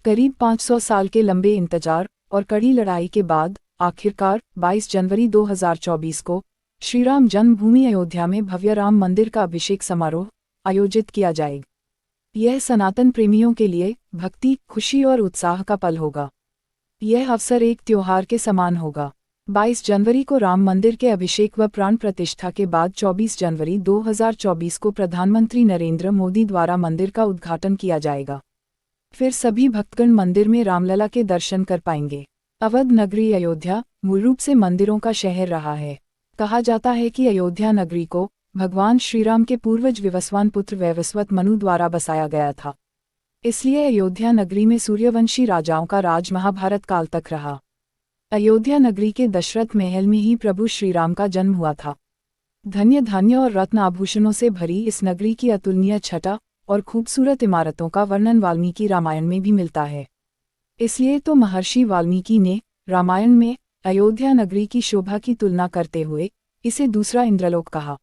करीब 500 साल के लंबे इंतजार और कड़ी लड़ाई के बाद आखिरकार 22 जनवरी 2024 को श्रीराम जन्मभूमि अयोध्या में भव्य राम मंदिर का अभिषेक समारोह आयोजित किया जाएगा। यह सनातन प्रेमियों के लिए भक्ति, खुशी और उत्साह का पल होगा। यह अवसर एक त्योहार के समान होगा। 22 जनवरी को राम मंदिर के अभिषेक व प्राण प्रतिष्ठा के बाद 24 जनवरी 2024 को प्रधानमंत्री नरेंद्र मोदी द्वारा मंदिर का उद्घाटन किया जाएगा। फिर सभी भक्तगण मंदिर में रामलला के दर्शन कर पाएंगे। अवध नगरी अयोध्या मूल रूप से मंदिरों का शहर रहा है। कहा जाता है कि अयोध्या नगरी को भगवान श्रीराम के पूर्वज विवस्वान पुत्र वैवस्वत मनु द्वारा बसाया गया था। इसलिए अयोध्या नगरी में सूर्यवंशी राजाओं का राज महाभारत काल तक रहा। अयोध्या नगरी के दशरथ महल में ही प्रभु श्रीराम का जन्म हुआ था। धन्य धान्य और रत्न आभूषणों से भरी इस नगरी की अतुलनीय छटा और खूबसूरत इमारतों का वर्णन वाल्मीकि रामायण में भी मिलता है। इसलिए तो महर्षि वाल्मीकि ने रामायण में अयोध्या नगरी की शोभा की तुलना करते हुए इसे दूसरा इंद्रलोक कहा।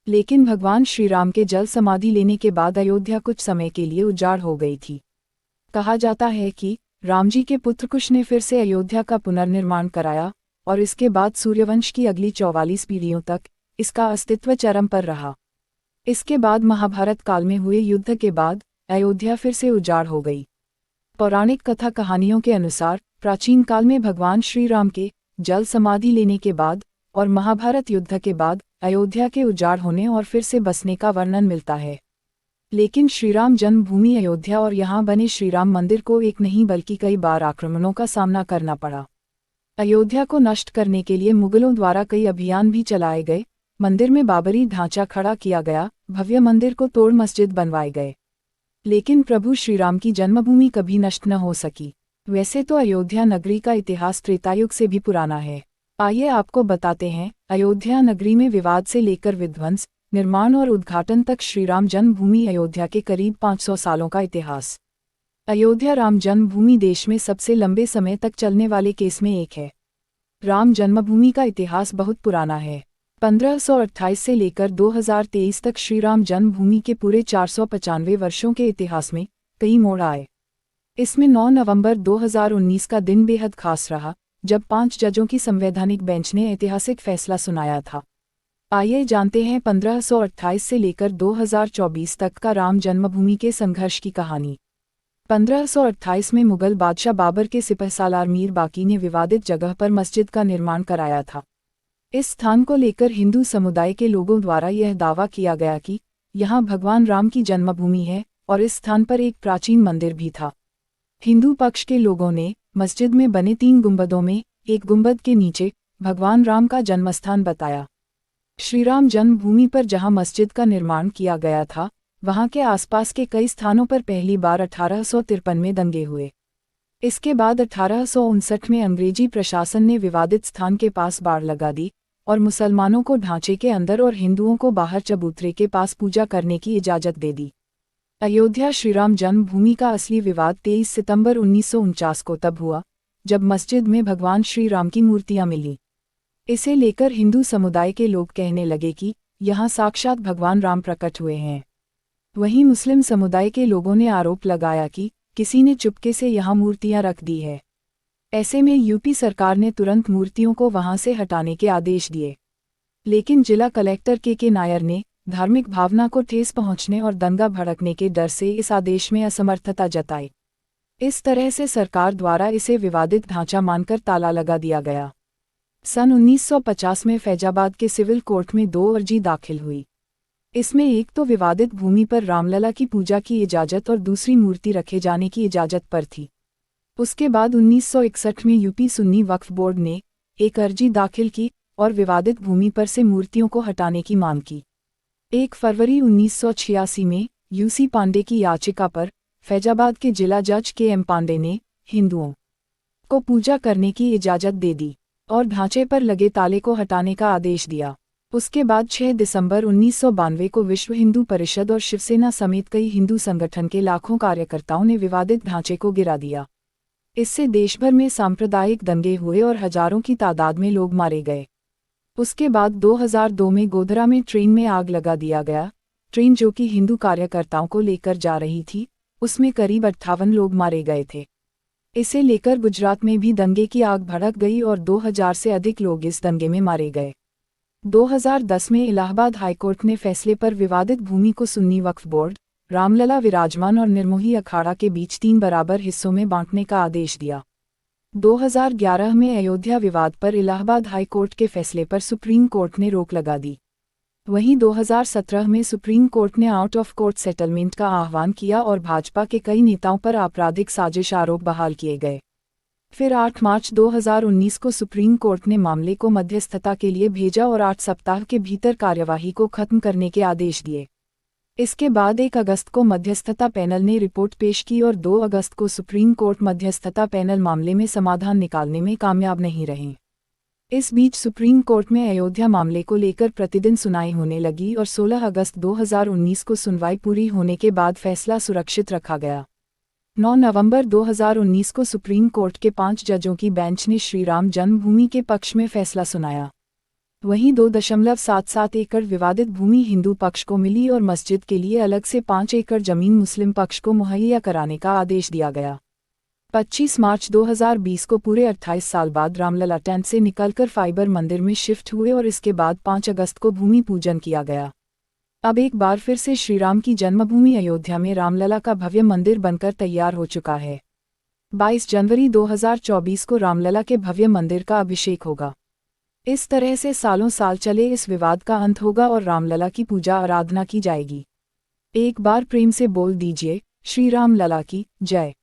लेकिन भगवान श्रीराम के जल समाधि लेने के बाद अयोध्या कुछ समय के लिए उजाड़ हो गई थी। कहा जाता है कि रामजी के पुत्र कुश ने फिर से अयोध्या का पुनर्निर्माण कराया और इसके बाद सूर्यवंश की अगली 44 पीढ़ियों तक इसका अस्तित्व चरम पर रहा। इसके बाद महाभारत काल में हुए युद्ध के बाद अयोध्या फिर से उजाड़ हो गई। पौराणिक कथा कहानियों के अनुसार प्राचीन काल में भगवान श्रीराम के जल समाधि लेने के बाद और महाभारत युद्ध के बाद अयोध्या के उजाड़ होने और फिर से बसने का वर्णन मिलता है। लेकिन श्रीराम जन्मभूमि अयोध्या और यहाँ बने श्रीराम मंदिर को एक नहीं बल्कि कई बार आक्रमणों का सामना करना पड़ा। अयोध्या को नष्ट करने के लिए मुगलों द्वारा कई अभियान भी चलाए गए। मंदिर में बाबरी ढांचा खड़ा किया गया, भव्य मंदिर को तोड़ मस्जिद बनवाए गए। लेकिन प्रभु श्रीराम की जन्मभूमि कभी नष्ट न हो सकी। वैसे तो अयोध्या नगरी का इतिहास त्रेतायुग से भी पुराना है। आइए आपको बताते हैं अयोध्या नगरी में विवाद से लेकर विध्वंस, निर्माण और उद्घाटन तक श्रीराम जन्मभूमि अयोध्या के करीब 500 सालों का इतिहास। अयोध्या राम जन्मभूमि देश में सबसे लंबे समय तक चलने वाले केस में एक है। राम जन्मभूमि का इतिहास बहुत पुराना है। 1528 से लेकर 2023 तक श्रीराम जन्मभूमि के पूरे 495 वर्षों के इतिहास में कई मोड़ आए। इसमें 9 नवंबर 2019 का दिन बेहद खास रहा, जब 5 जजों की संवैधानिक बेंच ने ऐतिहासिक फैसला सुनाया था। आइए जानते हैं 1528 से लेकर 2024 तक का राम जन्मभूमि के संघर्ष की कहानी। 1528 में मुगल बादशाह बाबर के सिपहसालार मीर बाकी ने विवादित जगह पर मस्जिद का निर्माण कराया था। इस स्थान को लेकर हिंदू समुदाय के लोगों द्वारा यह दावा किया गया कि यहाँ भगवान राम की जन्मभूमि है और इस स्थान पर एक प्राचीन मंदिर भी था। हिंदू पक्ष के लोगों ने मस्जिद में बने 3 गुंबदों में एक गुंबद के नीचे भगवान राम का जन्मस्थान बताया। श्रीराम जन्मभूमि पर जहां मस्जिद का निर्माण किया गया था, वहां के आसपास के कई स्थानों पर पहली बार 1853 में दंगे हुए। इसके बाद 1859 में अंग्रेजी प्रशासन ने विवादित स्थान के पास बाड़ लगा दी और मुसलमानों को ढांचे के अंदर और हिंदुओं को बाहर चबूतरे के पास पूजा करने की इजाज़त दे दी। अयोध्या श्रीराम जन्मभूमि का असली विवाद 23 सितंबर 1949 को तब हुआ, जब मस्जिद में भगवान श्रीराम की मूर्तियां मिली। इसे लेकर हिंदू समुदाय के लोग कहने लगे कि यहाँ साक्षात भगवान राम प्रकट हुए हैं। वहीं मुस्लिम समुदाय के लोगों ने आरोप लगाया कि किसी ने चुपके से यहाँ मूर्तियां रख दी है। ऐसे में यूपी सरकार ने तुरंत मूर्तियों को वहां से हटाने के आदेश दिए। लेकिन जिला कलेक्टर के नायर ने धार्मिक भावना को ठेस पहुंचने और दंगा भड़कने के डर से इस आदेश में असमर्थता जताई। इस तरह से सरकार द्वारा इसे विवादित ढांचा मानकर ताला लगा दिया गया। सन 1950 में फैजाबाद के सिविल कोर्ट में 2 अर्जी दाखिल हुई। इसमें एक तो विवादित भूमि पर रामलला की पूजा की इजाज़त और दूसरी मूर्ति रखे जाने की इजाज़त पर थी। उसके बाद 1961 में यूपी सुन्नी वक्फ बोर्ड ने एक अर्जी दाखिल की और विवादित भूमि पर से मूर्तियों को हटाने की मांग की। 1 फरवरी 1986 में यूसी पांडे की याचिका पर फैजाबाद के जिला जज के पांडे ने हिंदुओं को पूजा करने की इजाज़त दे दी और ढांचे पर लगे ताले को हटाने का आदेश दिया। उसके बाद 6 दिसंबर 1992 को विश्व हिंदू परिषद और शिवसेना समेत कई हिंदू संगठन के लाखों कार्यकर्ताओं ने विवादित ढांचे को गिरा दिया। इससे देशभर में सांप्रदायिक दंगे हुए और हजारों की तादाद में लोग मारे गए। उसके बाद 2002 में गोधरा में ट्रेन में आग लगा दिया गया। ट्रेन जो कि हिंदू कार्यकर्ताओं को लेकर जा रही थी, उसमें करीब 58 लोग मारे गए थे। इसे लेकर गुजरात में भी दंगे की आग भड़क गई और 2000 से अधिक लोग इस दंगे में मारे गए। 2010 में इलाहाबाद हाईकोर्ट ने फैसले पर विवादित भूमि को सुन्नी वक्फ बोर्ड, रामलला विराजमान और निर्मोही अखाड़ा के बीच 3 बराबर हिस्सों में बांटने का आदेश दिया। 2011 में अयोध्या विवाद पर इलाहाबाद हाई कोर्ट के फैसले पर सुप्रीम कोर्ट ने रोक लगा दी। वहीं 2017 में सुप्रीम कोर्ट ने आउट ऑफ कोर्ट सेटलमेंट का आह्वान किया और भाजपा के कई नेताओं पर आपराधिक साजिश आरोप बहाल किए गए। फिर 8 मार्च 2019 को सुप्रीम कोर्ट ने मामले को मध्यस्थता के लिए भेजा और 8 सप्ताह के भीतर कार्यवाही को खत्म करने के आदेश दिए। इसके बाद 1 अगस्त को मध्यस्थता पैनल ने रिपोर्ट पेश की और 2 अगस्त को सुप्रीम कोर्ट मध्यस्थता पैनल मामले में समाधान निकालने में कामयाब नहीं रहे। इस बीच सुप्रीम कोर्ट में अयोध्या मामले को लेकर प्रतिदिन सुनवाई होने लगी और 16 अगस्त 2019 को सुनवाई पूरी होने के बाद फैसला सुरक्षित रखा गया। 9 नवंबर 2019 को सुप्रीम कोर्ट के 5 जजों की बेंच ने श्रीराम जन्मभूमि के पक्ष में फैसला सुनाया। वहीं 2.77 एकड़ विवादित भूमि हिंदू पक्ष को मिली और मस्जिद के लिए अलग से 5 एकड़ जमीन मुस्लिम पक्ष को मुहैया कराने का आदेश दिया गया। 25 मार्च 2020 को पूरे 28 साल बाद रामलला टेंट से निकलकर फाइबर मंदिर में शिफ्ट हुए और इसके बाद 5 अगस्त को भूमि पूजन किया गया। अब एक बार फिर से श्रीराम की जन्मभूमि अयोध्या में रामलला का भव्य मंदिर बनकर तैयार हो चुका है। 22 जनवरी 2024 को रामलला के भव्य मंदिर का अभिषेक होगा। इस तरह से सालों साल चले इस विवाद का अंत होगा और रामलला की पूजा आराधना की जाएगी। एक बार प्रेम से बोल दीजिए, श्री राम लला की जय।